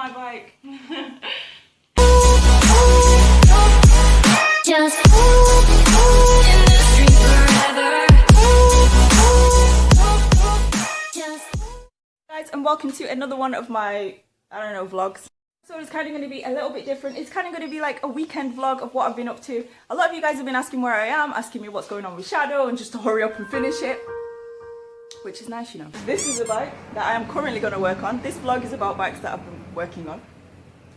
my bike. Just in the street forever. Guys, and welcome to another one of my, I don't know, vlogs. So it's kind of going to be a little bit different. It's kind of going to be like a weekend vlog of what I've been up to. A lot of you guys have been asking where I am, asking me what's going on with Shadow, and just to hurry up and finish it. Which is nice, you know. This is a bike that I am currently going to work on. This vlog is about bikes that I've been working on.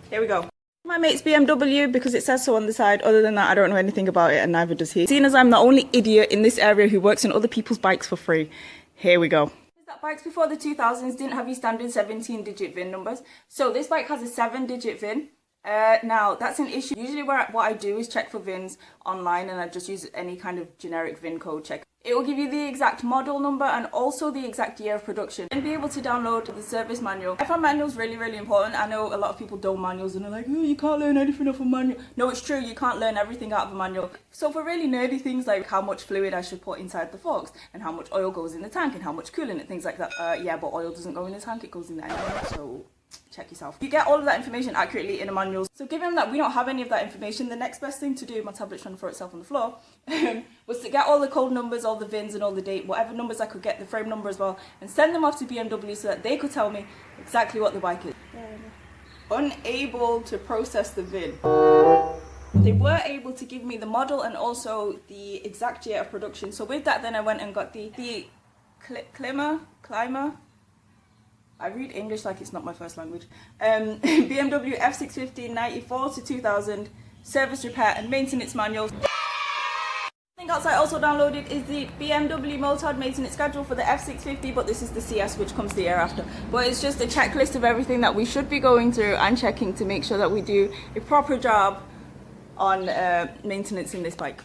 Here we go. My mate's BMW because it says so on the side. Other than that, I don't know anything about it, and neither does he. Seeing as I'm the only idiot in this area who works on other people's bikes for free, here we go. That bikes before the 2000s didn't have your standard 17-digit VIN numbers. So this bike has a 7-digit VIN. Now, that's an issue. Usually what I do is check for VINs online, and I just use any kind of generic VIN code check. It will give you the exact model number and also the exact year of production, and be able to download the service manual. I find manuals really, really important. I know a lot of people don't manuals and they're like, oh, you can't learn anything off a manual. No, it's true, you can't learn everything out of a manual. So for really nerdy things like how much fluid I should put inside the forks, and how much oil goes in the tank, and how much coolant and things like that. Yeah, but oil doesn't go in the tank, it goes in the engine, so check yourself. You get all of that information accurately in a manual. So given that we don't have any of that information, the next best thing to do, my tablet's trying to throw itself on the floor, was to get all the code numbers, all the VINs and all the date, whatever numbers I could get, the frame number as well, and send them off to BMW so that they could tell me exactly what the bike is. Unable to process the VIN. They were able to give me the model and also the exact year of production. So with that, then I went and got the Climber. I read English like it's not my first language. BMW F650 94 to 2000 service repair and maintenance manual. Something else I also downloaded is the BMW MOTTARD maintenance schedule for the F650, but this is the CS, which comes the year after. But it's just a checklist of everything that we should be going through and checking to make sure that we do a proper job on maintenance in this bike.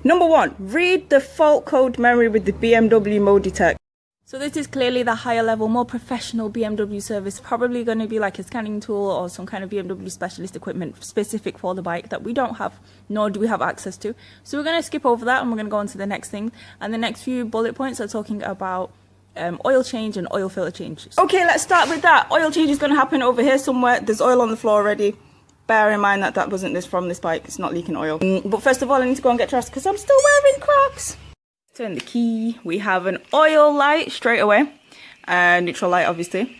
Number 1, read the fault code memory with the BMW mode detect. So this is clearly the higher level, more professional BMW service, probably going to be like a scanning tool or some kind of BMW specialist equipment specific for the bike that we don't have, nor do we have access to. So we're going to skip over that and we're going to go on to the next thing. And the next few bullet points are talking about oil change and oil filter change. Okay, let's start with that. Oil change is going to happen over here somewhere. There's oil on the floor already. Bear in mind that that wasn't from this bike. It's not leaking oil. But first of all, I need to go and get dressed because I'm still wearing Crocs. Turn the key. We have an oil light straight away, neutral light obviously.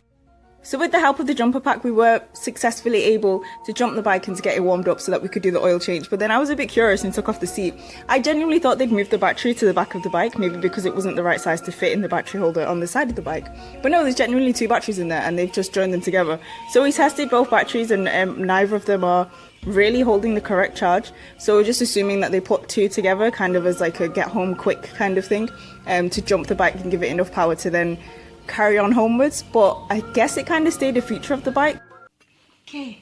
So with the help of the jumper pack, we were successfully able to jump the bike and to get it warmed up so that we could do the oil change. But then I was a bit curious and took off the seat. I genuinely thought they'd moved the battery to the back of the bike, maybe because it wasn't the right size to fit in the battery holder on the side of the bike. But no, there's genuinely 2 batteries in there and they've just joined them together. So we tested both batteries and neither of them are really holding the correct charge. So we're just assuming that they put 2 together kind of as like a get home quick kind of thing to jump the bike and give it enough power to then carry on homewards. But I guess it kind of stayed a feature of the bike. Okay.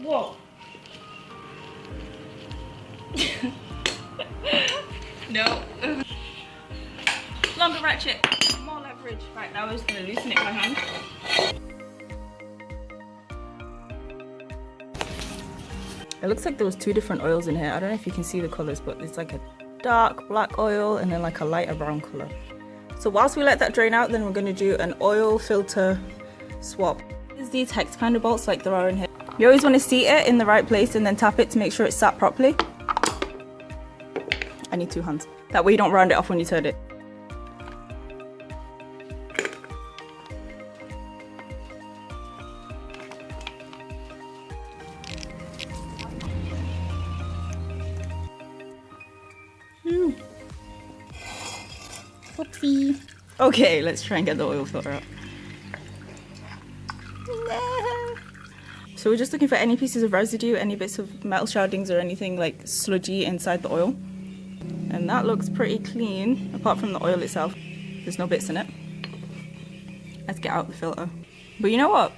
Whoa. No. Longer ratchet, more leverage. Right, now we're just going to loosen it by hand. It looks like there was 2 different oils in here. I don't know if you can see the colours, but it's like a dark black oil and then like a lighter brown colour. So whilst we let that drain out, then we're going to do an oil filter swap. There's these hex kind of bolts like there are in here. You always want to seat it in the right place and then tap it to make sure it's sat properly. I need 2 hands. That way you don't round it off when you turn it. Whoopsie. Okay, let's try and get the oil filter out. No. So we're just looking for any pieces of residue, any bits of metal shardings or anything like sludgy inside the oil. And that looks pretty clean, apart from the oil itself. There's no bits in it. Let's get out the filter. But you know what?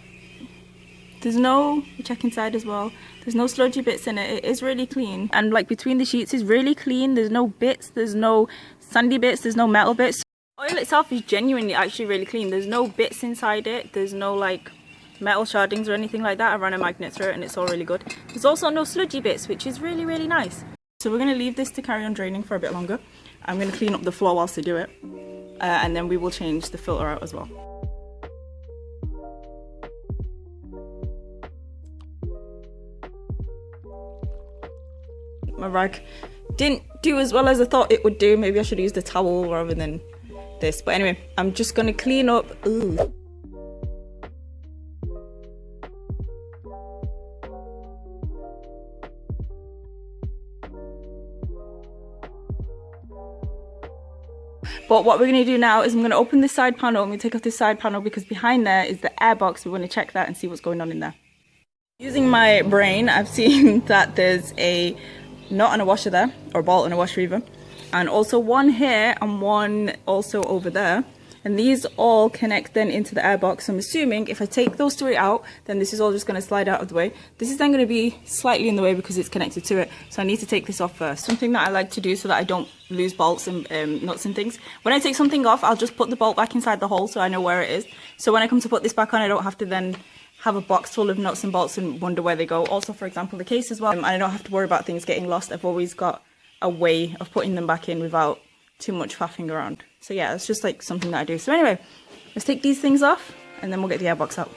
There's no, check inside as well, there's no sludgy bits in it. It is really clean. And like between the sheets is really clean. There's no bits, there's no sandy bits, there's no metal bits. Oil itself is genuinely actually really clean. There's no bits inside it. There's no like metal shardings or anything like that. I ran a magnet through it and it's all really good. There's also no sludgy bits, which is really, really nice. So we're going to leave this to carry on draining for a bit longer. I'm going to clean up the floor whilst I do it. And then we will change the filter out as well. My rag didn't do as well as I thought it would do. Maybe I should use the towel rather than this. But anyway, I'm just going to clean up. Ooh. But what we're going to do now is I'm going to open this side panel. I'm going to take off this side panel because behind there is the airbox. We want to check that and see what's going on in there. Using my brain, I've seen that there's a nut and a washer there, or a bolt and a washer even, and also one here and one also over there. And these all connect then into the airbox. I'm assuming if I take those three out, then this is all just going to slide out of the way. This is then going to be slightly in the way because it's connected to it. So I need to take this off first. Something that I like to do so that I don't lose bolts and nuts and things. When I take something off, I'll just put the bolt back inside the hole so I know where it is. So when I come to put this back on, I don't have to then have a box full of nuts and bolts and wonder where they go. Also, for example, the case as well. And I don't have to worry about things getting lost. I've always got a way of putting them back in without too much faffing around. So yeah, it's just like something that I do. So anyway, let's take these things off and then we'll get the airbox out.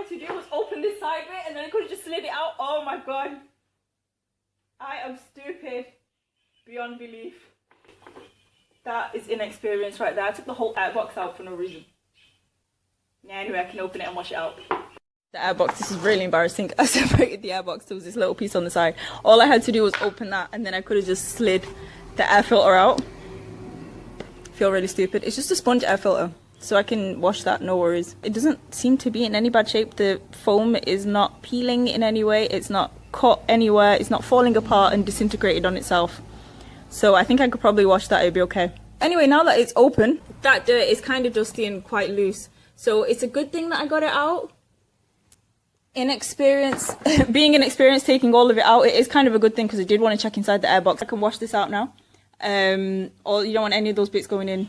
To do was open this side bit and then I could have just slid it out. Oh my god, I am stupid beyond belief. That is inexperience right there. I took the whole airbox out for no reason. Yeah, anyway, I can open it and wash it out. The airbox, this is really embarrassing. I separated the airbox. There was this little piece on the side. All I had to do was open that and then I could have just slid the air filter out. I feel really stupid. It's just a sponge air filter, so I can wash that, no worries. It doesn't seem to be in any bad shape. The foam is not peeling in any way. It's not cut anywhere. It's not falling apart and disintegrated on itself. So I think I could probably wash that, it'd be okay. Anyway, now that it's open, that dirt is kind of dusty and quite loose. So it's a good thing that I got it out. Inexperience, being inexperienced taking all of it out, it is kind of a good thing because I did want to check inside the airbox. I can wash this out now. Or you don't want any of those bits going in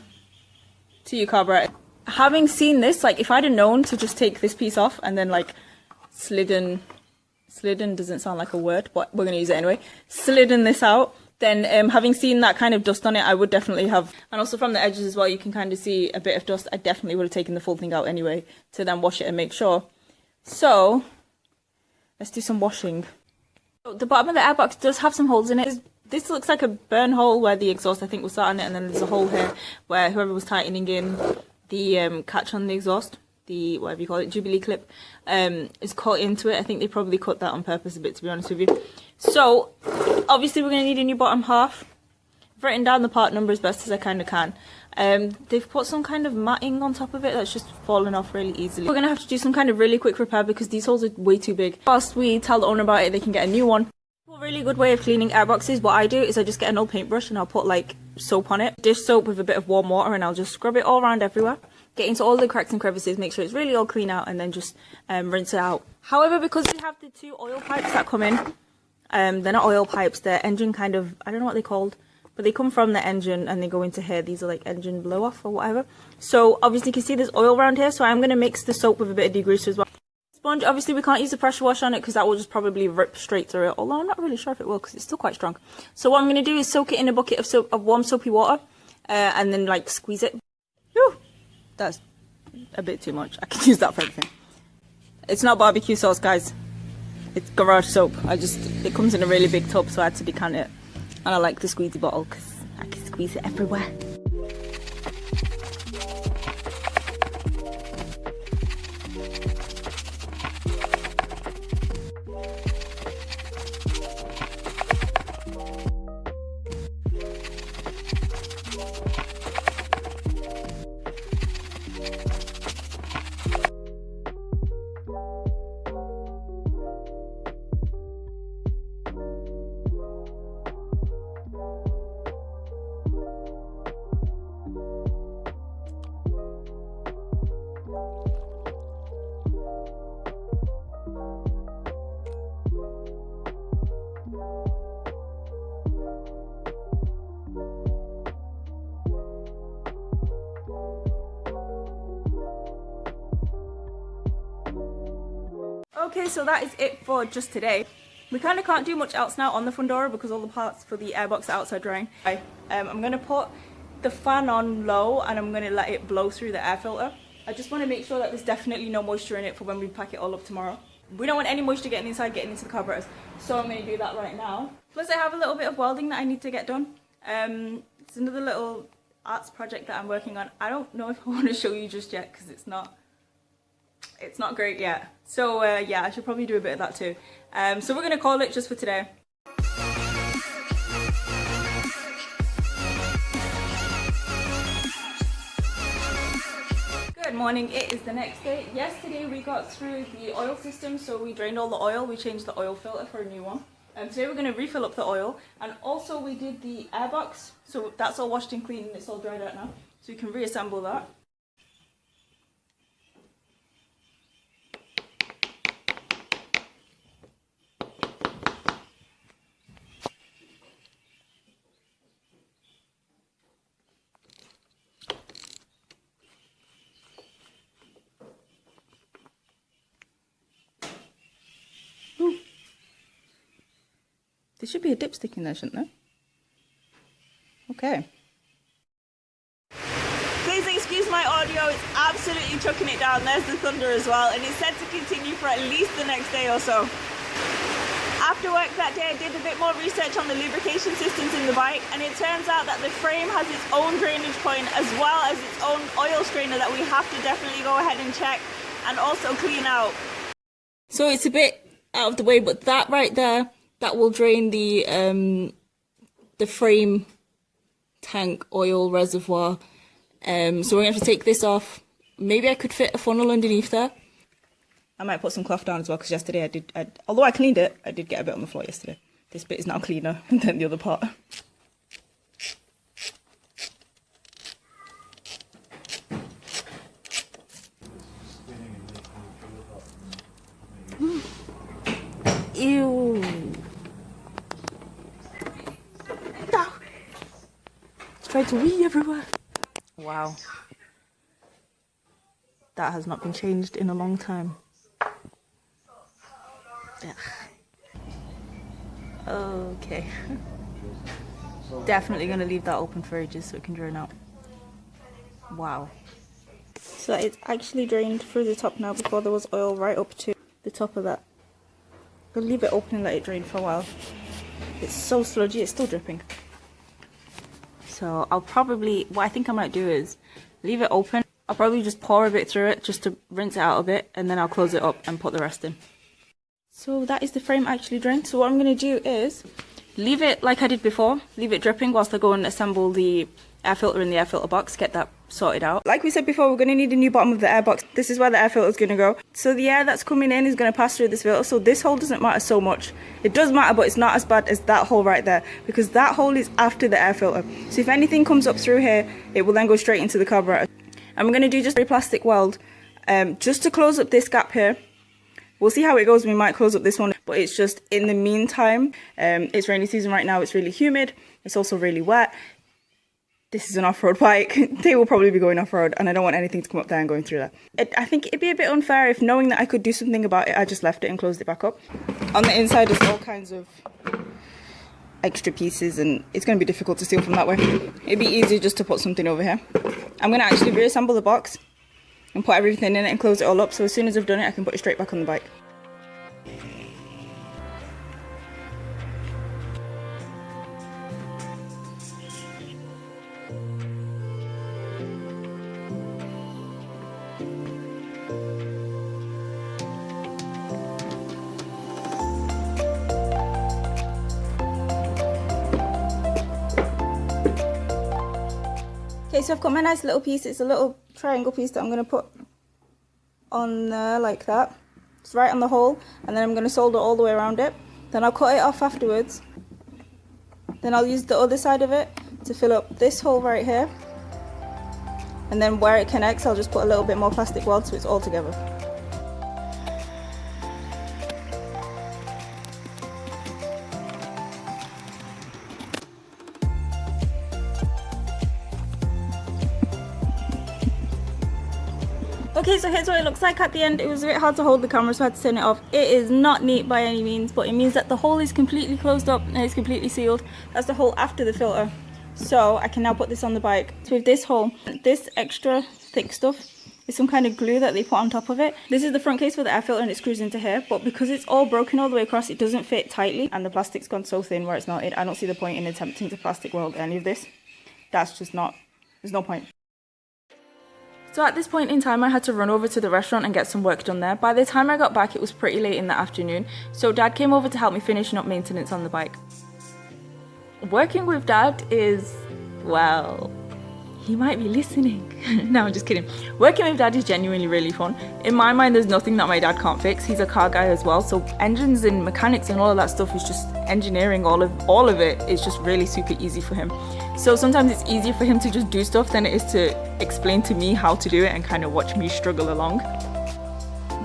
to your carburetor. Having seen this, like if I'd have known to just take this piece off and then like slidden doesn't sound like a word, but we're going to use it anyway, slidden this out, then having seen that kind of dust on it, I would definitely have. And also from the edges as well, you can kind of see a bit of dust. I definitely would have taken the full thing out anyway to then wash it and make sure. So let's do some washing. So the bottom of the airbox does have some holes in it. This looks like a burn hole where the exhaust I think was sat on it, and then there's a hole here where whoever was tightening in the catch on the exhaust, the whatever you call it, Jubilee clip, is cut into it. I think they probably cut that on purpose a bit, to be honest with you. So obviously we're going to need a new bottom half. I've written down the part number as best as I kind of can. They've put some kind of matting on top of it that's just fallen off really easily. We're going to have to do some kind of really quick repair because these holes are way too big. Whilst we tell the owner about it, they can get a new one. A really good way of cleaning airboxes, what I do is I just get an old paintbrush and I'll put like soap on it, dish soap with a bit of warm water, and I'll just scrub it all around everywhere, get into all the cracks and crevices, make sure it's really all clean out, and then just rinse it out. However, because we have the two oil pipes that come in, they're not oil pipes, they're engine kind of, I don't know what they're called, but they come from the engine and they go into here. These are like engine blow off or whatever. So obviously you can see there's oil around here, so I'm going to mix the soap with a bit of degreaser as well. Sponge, obviously we can't use the pressure wash on it because that will just probably rip straight through it, although I'm not really sure if it will because it's still quite strong. So what I'm going to do is soak it in a bucket of warm soapy water and then like squeeze it. Whew, that's a bit too much. I can use that for everything. It's not barbecue sauce, guys. It's garage soap. It comes in a really big tub, so I had to decant it. And I like the squeezy bottle because I can squeeze it everywhere. so that is it for just today. We kind of can't do much else now on the Fundora because all the parts for the airbox are outside drying. I'm going to put the fan on low and I'm going to let it blow through the air filter. I just want to make sure that there's definitely no moisture in it for when we pack it all up tomorrow. We don't want any moisture getting inside, getting into the carburetors. So I'm going to do that right now. Plus I have a little bit of welding that I need to get done. It's another little arts project that I'm working on. I don't know if I want to show you just yet because it's not great yet. So yeah, I should probably do a bit of that too. So we're going to call it just for today. Good morning, it is the next day. Yesterday we got through the oil system, so we drained all the oil, we changed the oil filter for a new one. Today we're going to refill up the oil, and also we did the airbox, so that's all washed and clean and it's all dried out now. So we can reassemble that. There should be a dipstick in there, shouldn't there? Okay. Please excuse my audio, it's absolutely chucking it down. There's the thunder as well, and it's said to continue for at least the next day or so. After work that day, I did a bit more research on the lubrication systems in the bike, and it turns out that the frame has its own drainage point as well as its own oil strainer that we have to definitely go ahead and check and also clean out. So it's a bit out of the way, but that right there, that will drain the frame tank oil reservoir. So we're going to have to take this off. Maybe I could fit a funnel underneath there. I might put some cloth down as well because yesterday although I cleaned it, I did get a bit on the floor yesterday. This bit is now cleaner than the other part. Ew. No. It's trying to wee everywhere. Wow. That has not been changed in a long time. Ugh. Okay. Definitely going to leave that open for ages so it can drain out. Wow. So it's actually drained through the top now. Before there was oil right up to the top of that. We'll leave it open and let it drain for a while. It's so sludgy, it's still dripping. So I'll probably, what I think I might do is leave it open. I'll probably just pour a bit through it just to rinse it out a bit, and then I'll close it up and put the rest in. So that is the frame actually drained. So what I'm going to do is leave it like I did before, leave it dripping whilst I go and assemble the air filter in the air filter box, get that sorted out. Like we said before, we're going to need a new bottom of the air box. This is where the air filter is going to go. So the air that's coming in is going to pass through this filter. So this hole doesn't matter so much. It does matter, but it's not as bad as that hole right there because that hole is after the air filter. So if anything comes up through here, it will then go straight into the carburetor. And we're going to do just a plastic weld just to close up this gap here. We'll see how it goes. We might close up this one, but it's just in the meantime. It's rainy season right now. It's really humid. It's also really wet. This is an off-road bike. They will probably be going off-road, and I don't want anything to come up there and going through that. I think it'd be a bit unfair if, knowing that I could do something about it, I just left it and closed it back up. On the inside, there's all kinds of extra pieces, and it's going to be difficult to steal from that way. It'd be easier just to put something over here. I'm going to actually reassemble the box and put everything in it and close it all up, so as soon as I've done it, I can put it straight back on the bike. Okay, so I've got my nice little piece. It's a little triangle piece that I'm going to put on there like that. It's right on the hole, and then I'm going to solder all the way around it. Then I'll cut it off afterwards. Then I'll use the other side of it to fill up this hole right here. And then where it connects, I'll just put a little bit more plastic weld so it's all together. Okay, so here's what it looks like at the end. It was a bit hard to hold the camera, so I had to turn it off. It is not neat by any means, but it means that the hole is completely closed up and it's completely sealed. That's the hole after the filter. So I can now put this on the bike. So with this hole, this extra thick stuff is some kind of glue that they put on top of it. This is the front case for the air filter and it screws into here, but because it's all broken all the way across, it doesn't fit tightly and the plastic's gone so thin where it's not. I don't see the point in attempting to plastic weld any of this. That's just not, there's no point. So at this point in time, I had to run over to the restaurant and get some work done there. By the time I got back, it was pretty late in the afternoon, so Dad came over to help me finishing up maintenance on the bike. Working with Dad is, well, he might be listening. No, I'm just kidding. Working with Dad is genuinely really fun. In my mind, there's nothing that my dad can't fix. He's a car guy as well, so engines and mechanics and all of that stuff is just engineering. All of it is just really super easy for him. So sometimes it's easier for him to just do stuff than it is to explain to me how to do it and kind of watch me struggle along.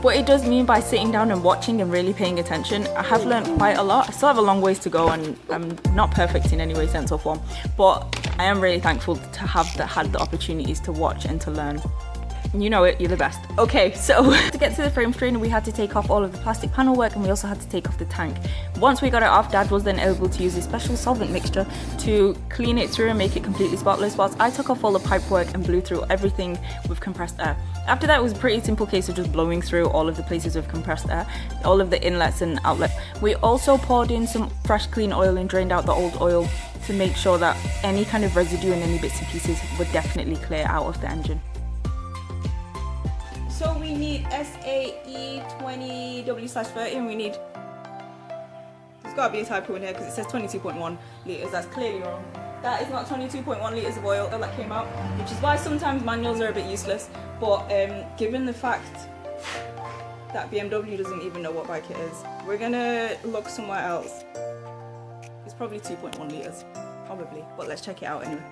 But it does mean by sitting down and watching and really paying attention, I have learned quite a lot. I still have a long ways to go and I'm not perfect in any way, sense or form, but I am really thankful to have had the opportunities to watch and to learn. You know it, you're the best. Okay, so to get to the frame strainer, we had to take off all of the plastic panel work and we also had to take off the tank. Once we got it off, Dad was then able to use a special solvent mixture to clean it through and make it completely spotless, whilst I took off all the pipe work and blew through everything with compressed air. After that, it was a pretty simple case of just blowing through all of the places with compressed air, all of the inlets and outlets. We also poured in some fresh clean oil and drained out the old oil to make sure that any kind of residue and any bits and pieces would definitely clear out of the engine. So we need SAE 20W/30 and we need, there's got to be a typo in here because it says 22.1 litres, that's clearly wrong. That is not 22.1 litres of oil that came out, which is why sometimes manuals are a bit useless, but given the fact that BMW doesn't even know what bike it is, we're gonna look somewhere else. It's probably 2.1 litres, probably, but let's check it out anyway.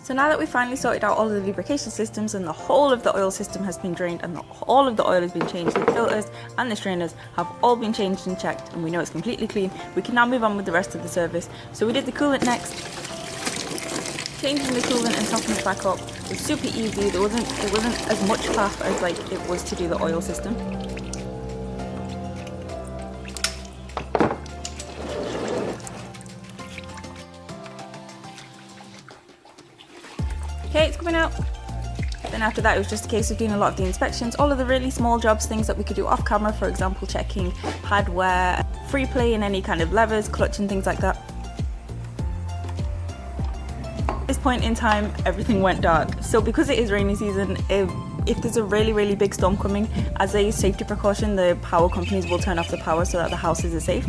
So now that we've finally sorted out all of the lubrication systems and the whole of the oil system has been drained and all of the oil has been changed, the filters and the strainers have all been changed and checked and we know it's completely clean, we can now move on with the rest of the service. So we did the coolant next. Changing the coolant and topping it back up was super easy. It wasn't as much faff as like it was to do the oil system. Okay, it's coming out. Then after that, it was just a case of doing a lot of the inspections, all of the really small jobs, things that we could do off camera, for example, checking pad wear, free play in any kind of levers, clutch and things like that. At this point in time, everything went dark. So because it is rainy season, if there's a really big storm coming, as a safety precaution, the power companies will turn off the power so that the houses are safe.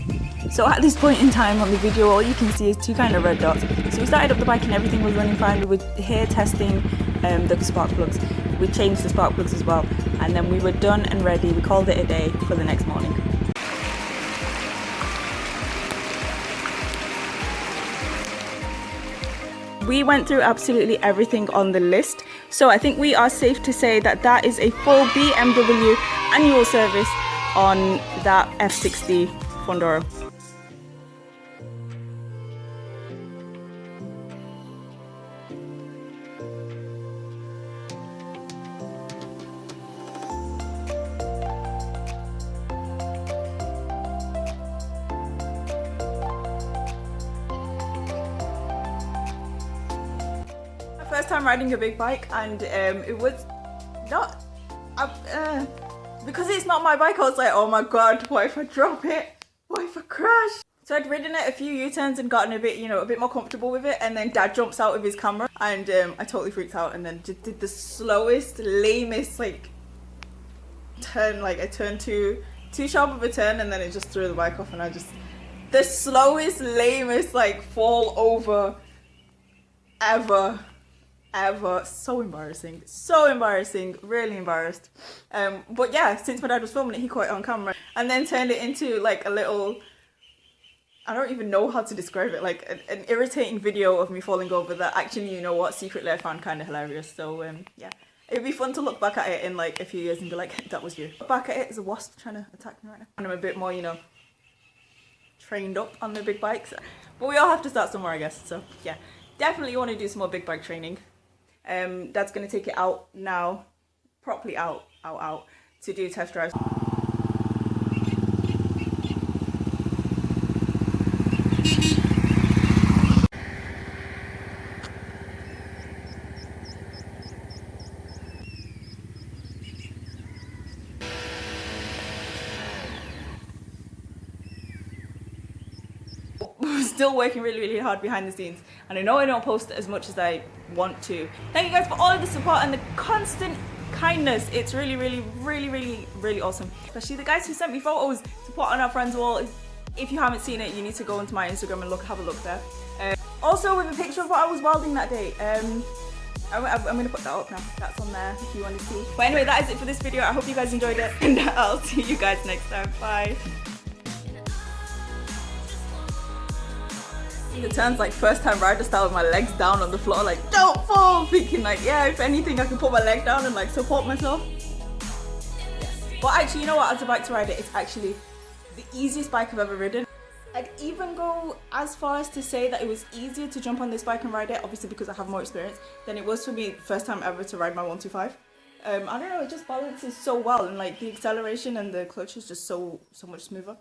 So at this point in time on the video, all you can see is two kind of red dots. So we started up the bike and everything was running fine. We were here testing the spark plugs. We changed the spark plugs as well. And then we were done and ready. We called it a day for the next morning. We went through absolutely everything on the list. So I think we are safe to say that that is a full BMW annual service on that F650 Fondoro. First time riding a big bike, and it was not because it's not my bike. I was like, oh my god, what if I drop it? What if I crash? So I'd ridden it a few U-turns and gotten a bit, you know, a bit more comfortable with it, and then Dad jumps out with his camera and I totally freaked out and then just did the slowest, lamest like turn. Like I turned too sharp of a turn and then it just threw the bike off, and I just, the slowest, lamest like fall over ever. So embarrassing, really embarrassed. But yeah, since my dad was filming it, he caught it on camera and then turned it into like a little, I don't even know how to describe it, like an irritating video of me falling over that actually, you know what, secretly I found kind of hilarious. So yeah, it'd be fun to look back at it in like a few years and be like, that was you. Look back at it as a wasp trying to attack me right now, and I'm a bit more, you know, trained up on the big bikes, but we all have to start somewhere, I guess. So yeah, definitely want to do some more big bike training. Dad's going to take it out now, properly out, to do test drives. Still working really hard behind the scenes, and I know I don't post as much as I want to. Thank you guys for all of the support and the constant kindness. It's really awesome, especially the guys who sent me photos to put on our friends wall. If you haven't seen it, you need to go into my Instagram and have a look there. Also with a picture of what I was welding that day. I'm gonna put that up now. That's on there if you want to see. But anyway, that is it for this video. I hope you guys enjoyed it, and I'll see you guys next time. Bye. It turns like first time rider style with my legs down on the floor, like don't fall, thinking like, yeah, if anything I can put my leg down and like support myself. But actually, you know what, as a bike to rider, it's actually the easiest bike I've ever ridden. I'd even go as far as to say that it was easier to jump on this bike and ride it, obviously because I have more experience, than it was for me first time ever to ride my 125. I don't know, it just balances so well, and like the acceleration and the clutch is just so much smoother.